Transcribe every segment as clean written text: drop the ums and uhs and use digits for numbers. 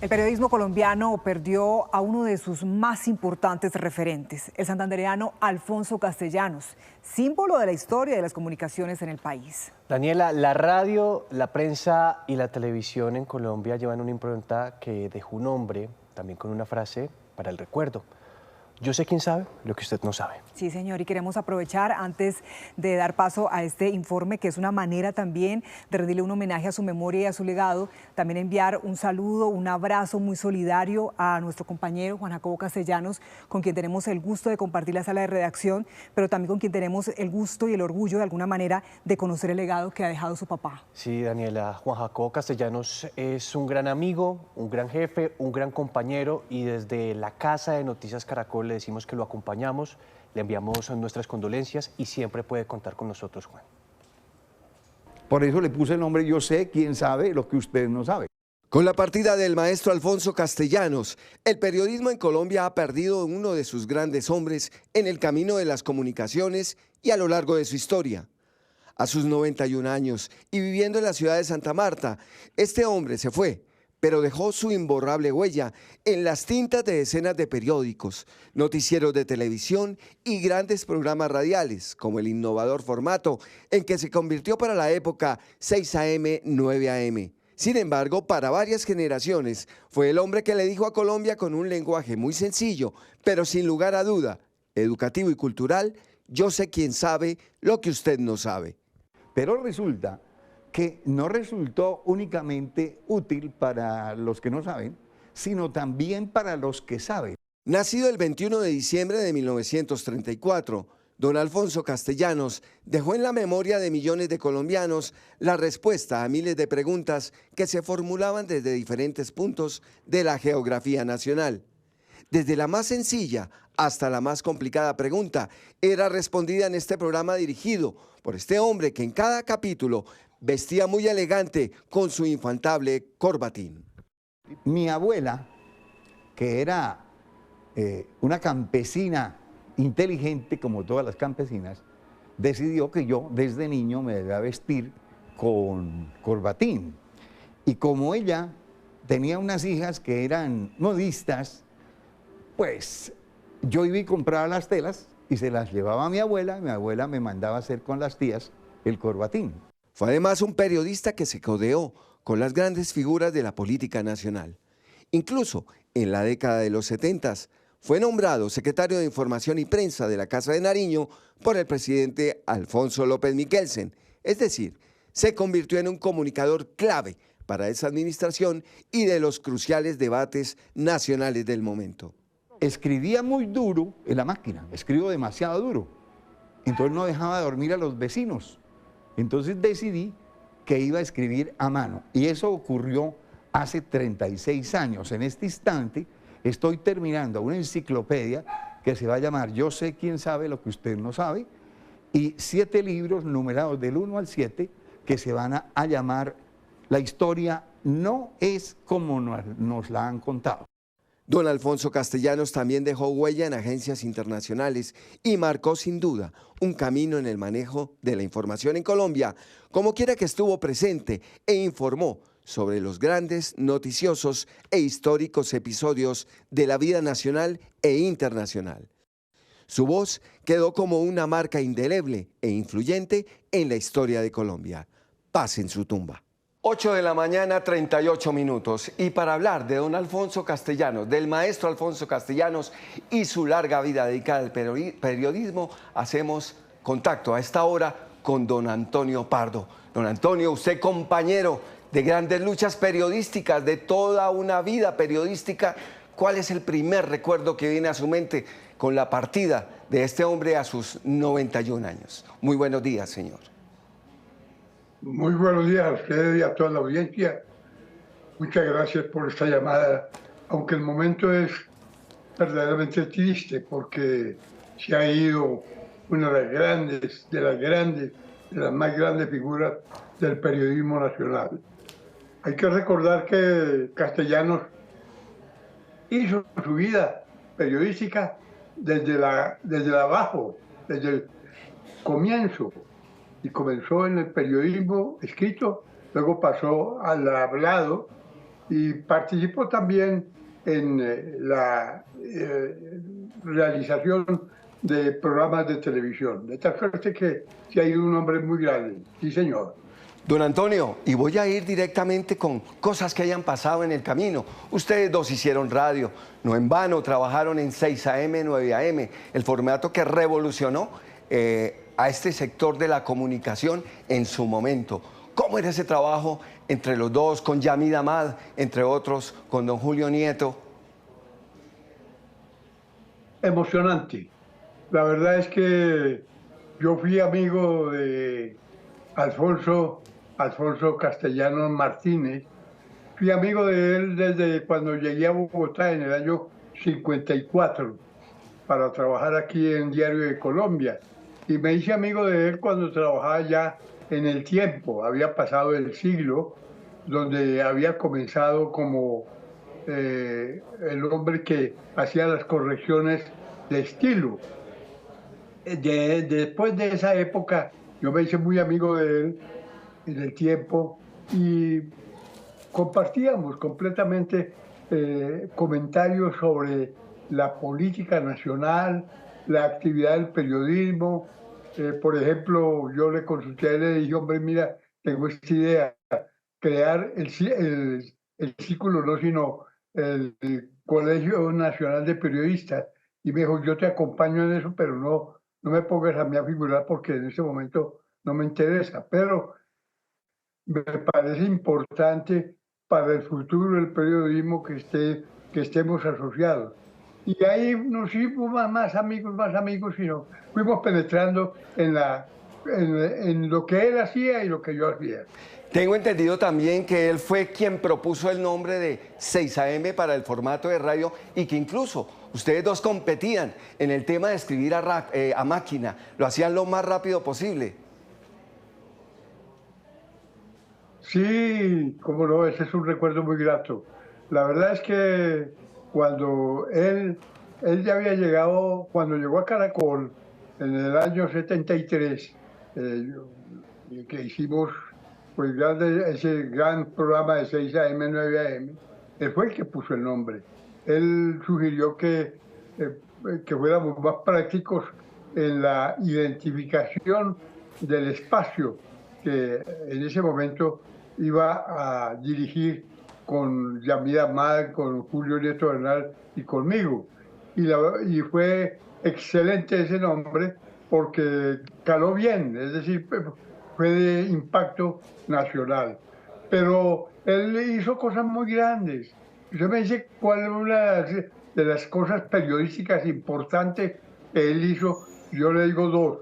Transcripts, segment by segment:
El periodismo colombiano perdió a uno de sus más importantes referentes, el santandereano Alfonso Castellanos, símbolo de la historia de las comunicaciones en el país. Daniela, la radio, la prensa y la televisión en Colombia llevan una impronta que dejó un hombre, también con una frase para el recuerdo. Yo sé quién sabe lo que usted no sabe. Sí, señor, y queremos aprovechar antes de dar paso a este informe, que es una manera también de rendirle un homenaje a su memoria y a su legado, también enviar un saludo, un abrazo muy solidario a nuestro compañero Juan Jacobo Castellanos, con quien tenemos el gusto de compartir la sala de redacción, pero también con quien tenemos el gusto y el orgullo de alguna manera de conocer el legado que ha dejado su papá. Sí, Daniela, Juan Jacobo Castellanos es un gran amigo, un gran jefe, un gran compañero, y desde la Casa de Noticias Caracol le decimos que lo acompañamos, le enviamos nuestras condolencias y siempre puede contar con nosotros, Juan. Por eso le puse el nombre Yo sé quién sabe lo que usted no sabe. Con la partida del maestro Alfonso Castellanos, el periodismo en Colombia ha perdido uno de sus grandes hombres en el camino de las comunicaciones y a lo largo de su historia. A sus 91 años y viviendo en la ciudad de Santa Marta, este hombre se fue, pero dejó su imborrable huella en las tintas de decenas de periódicos, noticieros de televisión y grandes programas radiales, como el innovador formato en que se convirtió para la época 6 AM, 9 AM. Sin embargo, para varias generaciones, fue el hombre que le dijo a Colombia con un lenguaje muy sencillo, pero sin lugar a duda, educativo y cultural: yo sé quién sabe lo que usted no sabe. Pero resulta que no resultó únicamente útil para los que no saben, sino también para los que saben. Nacido el 21 de diciembre de 1934, don Alfonso Castellanos dejó en la memoria de millones de colombianos la respuesta a miles de preguntas que se formulaban desde diferentes puntos de la geografía nacional. Desde la más sencilla hasta la más complicada pregunta era respondida en este programa dirigido por este hombre que en cada capítulo vestía muy elegante con su infaltable corbatín. Mi abuela, que era una campesina inteligente como todas las campesinas, decidió que yo desde niño me debía vestir con corbatín. Y como ella tenía unas hijas que eran modistas, pues yo iba y compraba las telas y se las llevaba a mi abuela me mandaba a hacer con las tías el corbatín. Fue además un periodista que se codeó con las grandes figuras de la política nacional. Incluso en la década de los 70 fue nombrado secretario de Información y Prensa de la Casa de Nariño por el presidente Alfonso López Michelsen. Es decir, se convirtió en un comunicador clave para esa administración y de los cruciales debates nacionales del momento. Escribía muy duro en la máquina, escribo demasiado duro, entonces no dejaba de dormir a los vecinos. Entonces decidí que iba a escribir a mano y eso ocurrió hace 36 años. En este instante estoy terminando una enciclopedia que se va a llamar Yo sé quién sabe lo que usted no sabe, y 7 libros numerados del 1 al 7 que se van a llamar La historia no es como nos la han contado. Don Alfonso Castellanos también dejó huella en agencias internacionales y marcó sin duda un camino en el manejo de la información en Colombia, como quiera que estuvo presente e informó sobre los grandes, noticiosos e históricos episodios de la vida nacional e internacional. Su voz quedó como una marca indeleble e influyente en la historia de Colombia. Paz en su tumba. 8 de la mañana, 38 minutos. Y para hablar de don Alfonso Castellanos, del maestro Alfonso Castellanos y su larga vida dedicada al periodismo, hacemos contacto a esta hora con don Antonio Pardo. Don Antonio, usted compañero de grandes luchas periodísticas, de toda una vida periodística, ¿cuál es el primer recuerdo que viene a su mente con la partida de este hombre a sus 91 años? Muy buenos días, señor. Muy buenos días a ustedes y a toda la audiencia. Muchas gracias por esta llamada, aunque el momento es verdaderamente triste porque se ha ido una de las más grandes figuras del periodismo nacional. Hay que recordar que Castellanos hizo su vida periodística desde abajo, desde el comienzo. Y comenzó en el periodismo escrito, luego pasó al hablado, y participó también en la realización de programas de televisión. De tal suerte que se ha ido un hombre muy grande. Sí, señor. Don Antonio, y voy a ir directamente con cosas que hayan pasado en el camino. Ustedes dos hicieron radio, no en vano, trabajaron en 6 AM, 9 AM, el formato que revolucionó a este sector de la comunicación en su momento. ¿Cómo era ese trabajo entre los dos, con Yamid Amad, entre otros, con don Julio Nieto? Emocionante. La verdad es que yo fui amigo de Alfonso Castellanos Martínez. Fui amigo de él desde cuando llegué a Bogotá en el año 54 para trabajar aquí en Diario de Colombia. Y me hice amigo de él cuando trabajaba ya en El Tiempo. Había pasado el siglo, donde había comenzado como el hombre que hacía las correcciones de estilo. Después de esa época, yo me hice muy amigo de él en El Tiempo y compartíamos completamente comentarios sobre la política nacional, la actividad del periodismo. Por ejemplo, yo le consulté a él y le dije, hombre, mira, tengo esta idea, crear el círculo, no, sino el Colegio Nacional de Periodistas. Y me dijo, yo te acompaño en eso, pero no me pongas a mí a figurar porque en ese momento no me interesa. Pero me parece importante para el futuro del periodismo que estemos asociados. Y ahí nos hicimos más amigos, sino fuimos penetrando en lo que él hacía y lo que yo hacía. Tengo entendido también que él fue quien propuso el nombre de 6 AM para el formato de radio y que incluso ustedes dos competían en el tema de escribir a máquina, lo hacían lo más rápido posible. Sí, cómo no, ese es un recuerdo muy grato. La verdad es que cuando él ya había llegado, cuando llegó a Caracol en el año 73, que hicimos pues ese gran programa de 6 AM, 9 AM, él fue el que puso el nombre. Él sugirió que fuéramos más prácticos en la identificación del espacio que en ese momento iba a dirigir con Yamid Amad, con Julio Nieto Bernal y conmigo. Y fue excelente ese nombre porque caló bien, es decir, fue de impacto nacional. Pero él hizo cosas muy grandes. Usted me dice cuál es una de las cosas periodísticas importantes que él hizo. Yo le digo 2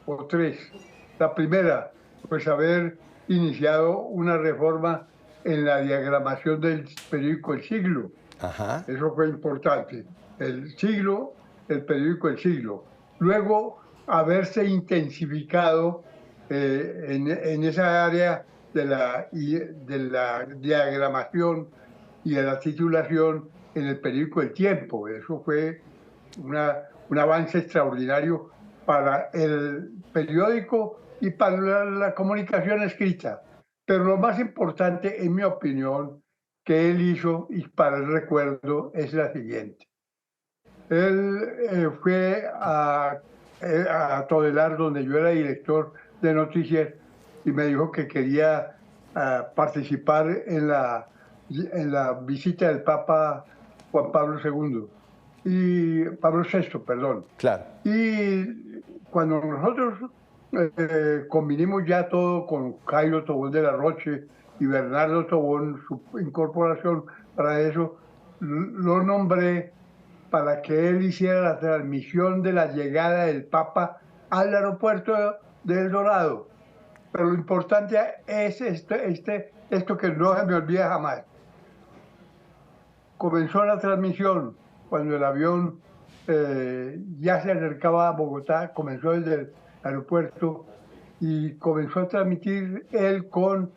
o 3. La primera, pues haber iniciado una reforma en la diagramación del periódico El Siglo. Ajá. Eso fue importante. El Siglo, el periódico El Siglo. Luego, haberse intensificado en esa área de la diagramación y de la titulación en el periódico El Tiempo. Eso fue un avance extraordinario para el periódico y para la comunicación escrita. Pero lo más importante, en mi opinión, que él hizo y para el recuerdo es la siguiente. Él fue a Todelar, donde yo era director de noticias, y me dijo que quería participar en la visita del Papa Juan Pablo II, y Pablo VI, perdón. Claro. Y cuando nosotros convinimos ya todo con Jairo Tobón de la Roche y Bernardo Tobón, su incorporación para eso, lo nombré para que él hiciera la transmisión de la llegada del Papa al aeropuerto de El Dorado. Pero lo importante es esto que no se me olvida jamás. Comenzó la transmisión cuando el avión ya se acercaba a Bogotá, comenzó desde el aeropuerto y comenzó a transmitir él con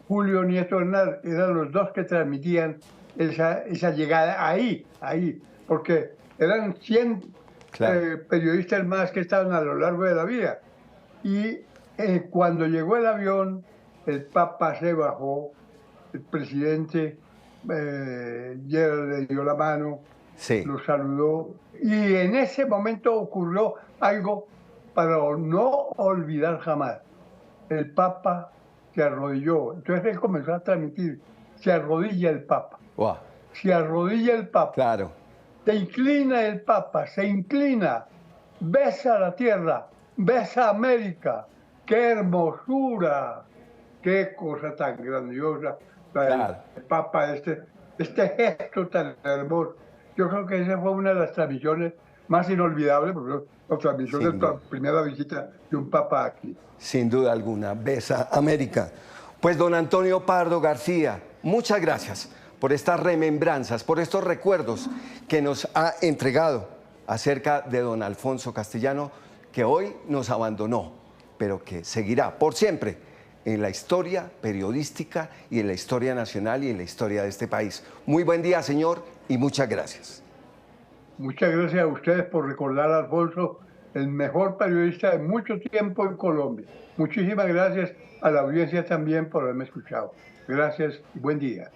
Julio Nieto Bernal. Eran los dos que transmitían esa llegada ahí, porque eran 100 periodistas más que estaban a lo largo de la vida. Y cuando llegó el avión, el Papa se bajó, el presidente Gerald le dio la mano, Sí. lo saludó, y en ese momento ocurrió algo para no olvidar jamás. El Papa se arrodilló, entonces él comenzó a transmitir, se arrodilla el Papa, Wow. se arrodilla el Papa, Claro. se inclina el Papa, se inclina, besa la tierra, besa América, qué hermosura, qué cosa tan grandiosa, la del Claro. Papa, este gesto tan hermoso. Yo creo que esa fue una de las transmisiones más inolvidables, porque la transmisión Sin de duda. la primera visita de un Papa aquí. Sin duda alguna, besa América. Pues don Antonio Pardo García, muchas gracias por estas remembranzas, por estos recuerdos que nos ha entregado acerca de don Alfonso Castellano, que hoy nos abandonó, pero que seguirá por siempre en la historia periodística y en la historia nacional y en la historia de este país. Muy buen día, señor, y muchas gracias. Muchas gracias a ustedes por recordar a Alfonso, el mejor periodista de mucho tiempo en Colombia. Muchísimas gracias a la audiencia también por haberme escuchado. Gracias y buen día.